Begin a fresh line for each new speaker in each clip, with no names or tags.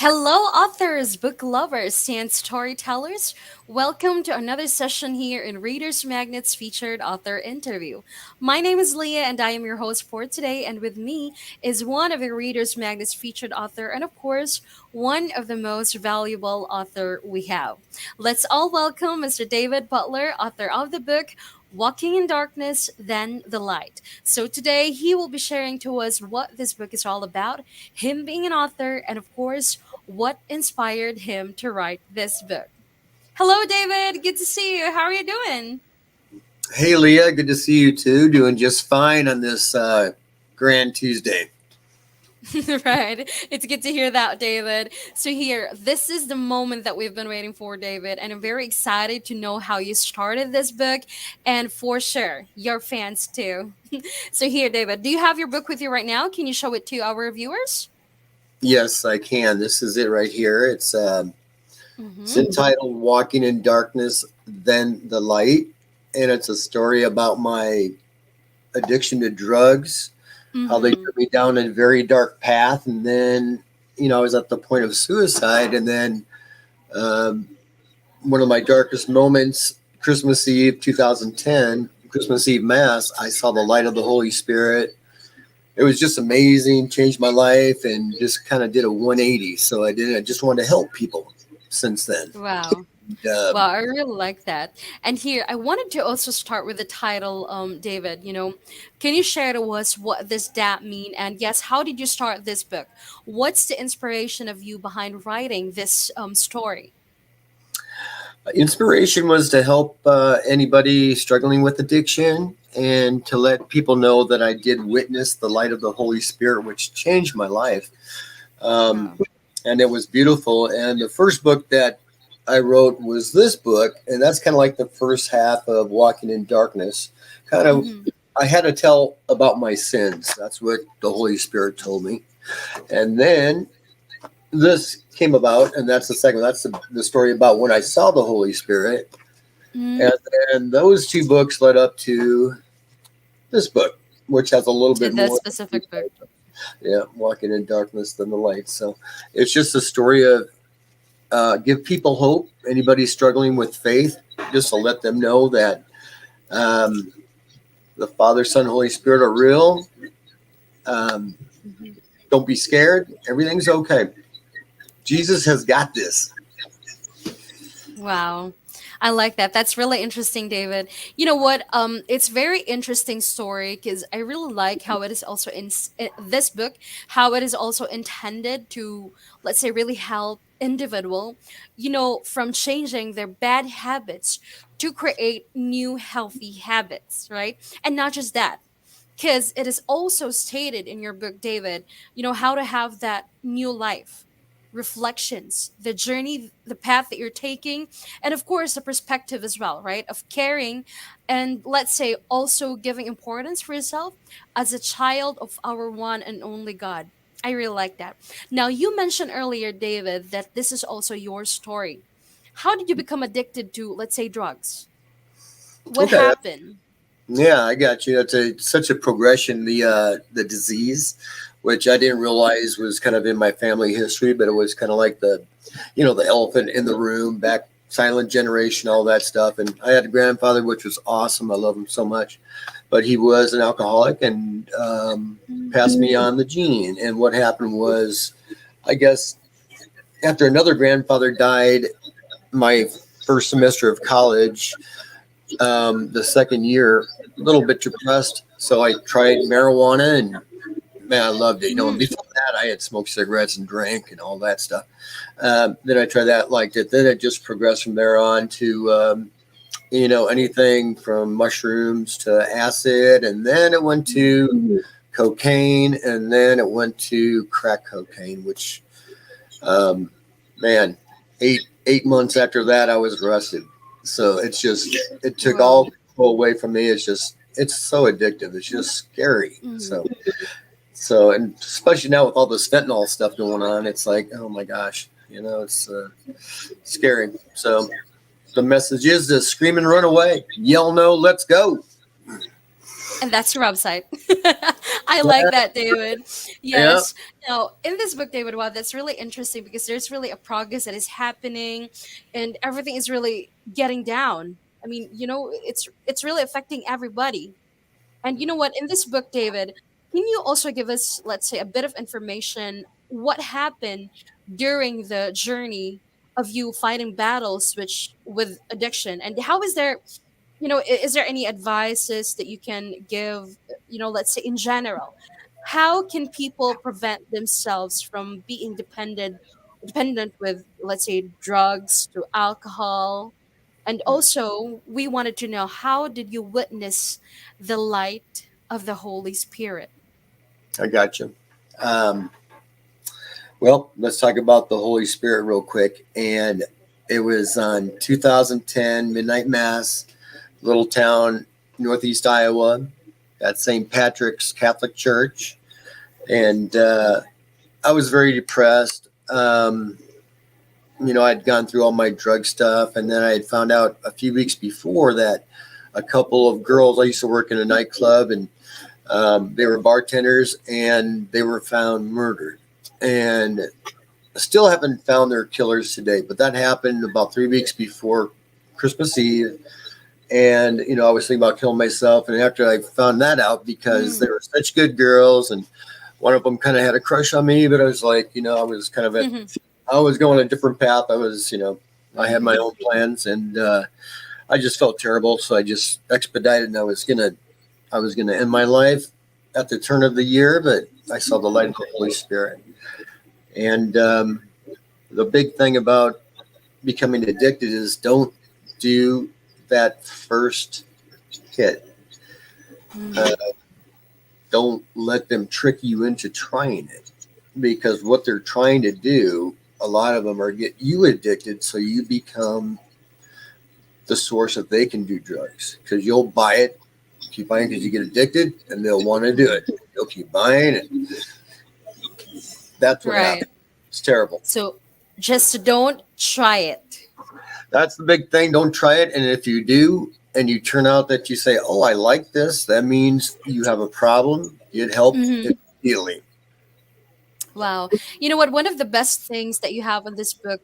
Hello, authors, book lovers, and storytellers. Welcome to another session here in Readers Magnet's featured author interview. My name is Leah, and I am your host for today. And with me is one of the Readers Magnet's featured author, and of course, one of the most valuable author we have. Let's all welcome Mr. David Butler, author of the book Walking in Darkness, Then the Light. So today he will be sharing to us what this book is all about, him being an author, and of course, what inspired him to write this book. Hello, David. Good to see you. How are you doing?
Hey, Leah. Good to see you too. Doing just fine on this Grand Tuesday.
Right. It's good to hear that, David. So, here, this is the moment that we've been waiting for, David. And I'm very excited to know how you started this book and for sure, your fans too. So, here, David, do you have your book with you right now? Can you show it to our viewers?
Yes, I can. This is it right here. It's
Mm-hmm.
entitled "Walking in Darkness, Then the Light," and it's a story about my addiction to drugs, how they
Mm-hmm.
took me down a very dark path, and then I was at the point of suicide, and then um, one of my darkest moments, Christmas Eve, 2010, Christmas Eve Mass, I saw the light of the Holy Spirit. It was just amazing, changed my life, and just kind of did a 180. So I just wanted to help people since then.
Wow.
And,
Wow, I really like that. And here, I wanted to also start with the title, David. Can you share to us what does that mean? And yes, how did you start this book? What's the inspiration of you behind writing this story?
Inspiration was to help anybody struggling with addiction and to let people know that I did witness the light of the Holy Spirit, which changed my life. Um,
Wow.
and it was beautiful. And the first book that I wrote was this book, and that's kind of like the first half of Walking in Darkness. Kind of,
Mm-hmm.
I had to tell about my sins. That's what the Holy Spirit told me. And then this came about, and that's the second. That's the story about when I saw the Holy Spirit.
Mm-hmm.
And then those two books led up to this book, which has a little
To
bit
this
more.
specific book.
Yeah, Walking in Darkness than the light. So it's just a story of give people hope. Anybody struggling with faith, just to let them know that um, the Father, Son, Holy Spirit are real. Um,
Mhm.
don't be scared. Everything's okay. Jesus has got this.
Wow. I like that. That's really interesting, David. You know what? It's very interesting story because I really like how it is also in this book, how it is also intended to, let's say, really help individual, from changing their bad habits to create new healthy habits, right? And not just that, because it is also stated in your book, David, how to have that new life, reflections, the journey, the path that you're taking, and of course, the perspective as well, right? Of caring and let's say also giving importance for yourself as a child of our one and only God. I really like that. Now, you mentioned earlier, David, that this is also your story. How did you become addicted to, let's say, drugs? What
Okay.
happened?
Yeah, I got you. That's such a progression. The disease, which I didn't realize was kind of in my family history, but it was kind of like the elephant in the room, back silent generation, all that stuff. And I had a grandfather, which was awesome. I love him so much, but he was an alcoholic and passed me on the gene. And what happened was, I guess, after another grandfather died, my first semester of college, the second year, a little bit depressed. So I tried marijuana and man, I loved it. And
Mm-hmm.
before that, I had smoked cigarettes and drank and all that stuff. Then I tried that, liked it. Then it just progressed from there on to, anything from mushrooms to acid. And then it went to cocaine. And then it went to crack cocaine, which, um, man, 8 months after that, I was arrested. So it took all
Wow.
control away from me. It's so addictive. It's just scary.
Mm-hmm.
So, and especially now with all this fentanyl stuff going on, it's like, oh my gosh, it's scary. So the message is to scream and run away, yell no, let's go.
And that's your website. I like that, David.
Yeah,
Yes. Now, in this book, David, wow, that's really interesting because there's really a progress that is happening, and everything is really getting down. I mean, it's really affecting everybody. And you know what? In this book, David, can you also give us, let's say, a bit of information? What happened during the journey of you fighting battles which with addiction, and how is there, is there any advices that you can give? Let's say in general, how can people prevent themselves from being dependent with, let's say, drugs to alcohol? And also, we wanted to know, how did you witness the light of the Holy Spirit?
I got you. Um, well, let's talk about the Holy Spirit real quick. And it was on 2010 midnight mass, little town, northeast Iowa, at St. Patrick's Catholic Church, and I was very depressed. I'd gone through all my drug stuff, and then I had found out a few weeks before that a couple of girls. I used to work in a nightclub, and they were bartenders, and they were found murdered. And still haven't found their killers today, but that happened about 3 weeks before Christmas Eve. And I was thinking about killing myself. And after I found that out, because they
Mm.
were such good girls, and one of them kind of had a crush on me, but I was like, I was kind of I was going a different path. I was, I had my own plans, and I just felt terrible. So I just expedited, and I was gonna end my life at the turn of the year. But I saw the light of the Holy Spirit, and the big thing about becoming addicted is don't do that first hit. Uh,
Mhm.
don't let them trick you into trying it, because what they're trying to do, a lot of them are get you addicted so you become the source that they can do drugs, because you'll buy it, keep buying because you get addicted, and they'll want to do it. They'll keep buying, and that's what
Right.
happens. It's terrible.
So just don't try it.
That's the big thing. Don't try it. And if you do, and you turn out that you say, "Oh, I like this," that means you have a problem. Get help immediately.
Wow. You know what? One of the best things that you have in this book,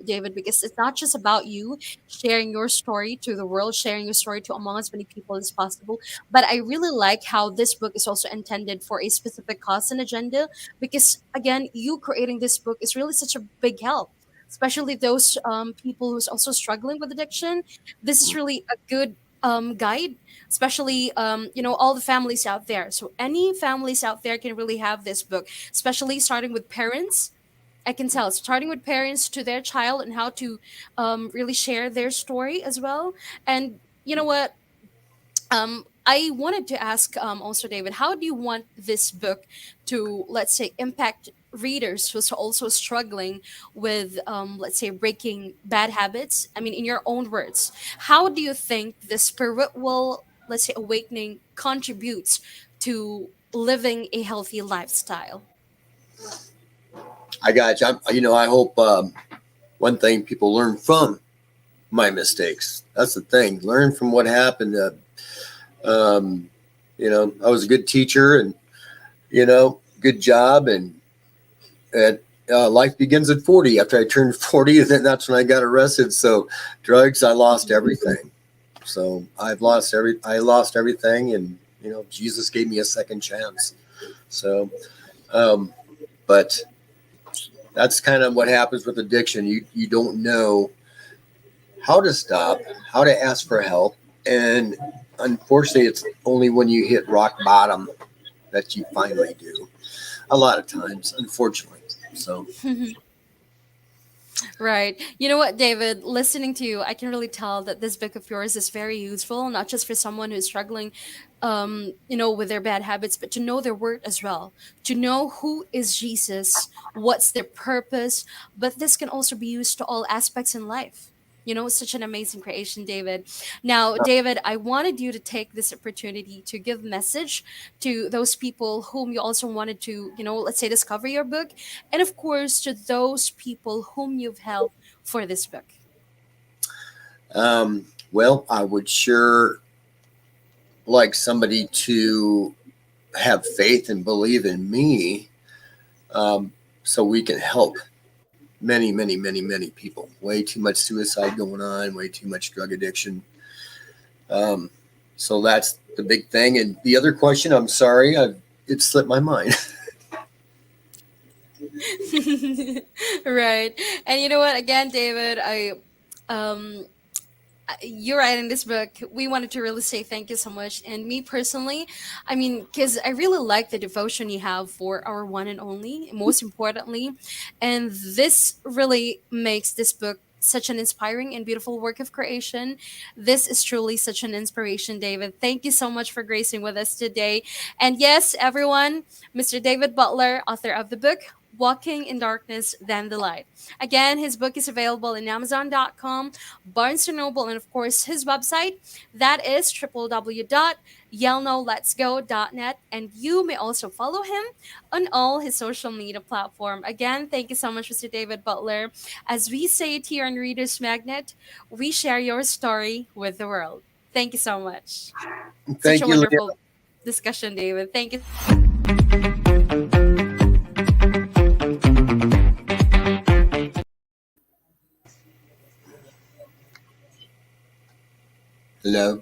David, because it's not just about you sharing your story to the world, sharing your story to among as many people as possible, but I really like how this book is also intended for a specific cause and agenda. Because, again, you creating this book is really such a big help, especially those people who's also struggling with addiction. This is really a good guide, especially all the families out there. So any families out there can really have this book, especially starting with parents. I can tell, starting with parents to their child, and how to really share their story as well. And you know what? I wanted to ask also, David, how do you want this book to, let's say, impact readers who's also struggling with, let's say, breaking bad habits? I mean, in your own words, how do you think the spiritual, let's say, awakening contributes to living a healthy lifestyle?
I got you. I hope one thing people learn from my mistakes. That's the thing. Learn from what happened. Um, I was a good teacher, and good job, and life begins at 40. After I turned 40, then that's when I got arrested. So drugs, I lost
Mhm.
everything. So I lost everything, and Jesus gave me a second chance. So, um, but that's kind of what happens with addiction. You don't know how to stop, how to ask for help, and unfortunately, it's only when you hit rock bottom that you finally do. A lot of times, unfortunately. So,
Right. You know what, David? Listening to you, I can really tell that this book of yours is very useful, not just for someone who's struggling, with their bad habits, but to know their word as well, to know who is Jesus, what's their purpose. But this can also be used to all aspects in life. It's such an amazing creation, David. Now, David, I wanted you to take this opportunity to give message to those people whom you also wanted to, let's say, discover your book, and of course to those people whom you've helped for this book.
well, I would sure like somebody to. have faith and believe in me, so we can help many, many, many, many people. Way too much suicide going on, way too much drug addiction. Um, so that's the big thing. And the other question, I'm sorry, it slipped my mind.
Right. And you know what? Again, David, um, you're right. In this book, we wanted to really say thank you so much. And me personally, I mean, because I really like the devotion you have for our one and only, most importantly. And this really makes this book such an inspiring and beautiful work of creation. This is truly such an inspiration, David. Thank you so much for gracing with us today. And yes, everyone, Mr. David Butler, author of the book Walking in Darkness Than the Light. Again, his book is available in Amazon.com, Barnes& and Noble, and of course his website. That is www.yellnowletsgo.net. And you may also follow him on all his social media platform. Again, thank you so much, Mr. David Butler. As we say it here on Reader's Magnet, we share your story with the world. Thank you so much. Such
Thank
a
you, Leah.
wonderful discussion, David. Thank you.
Hello.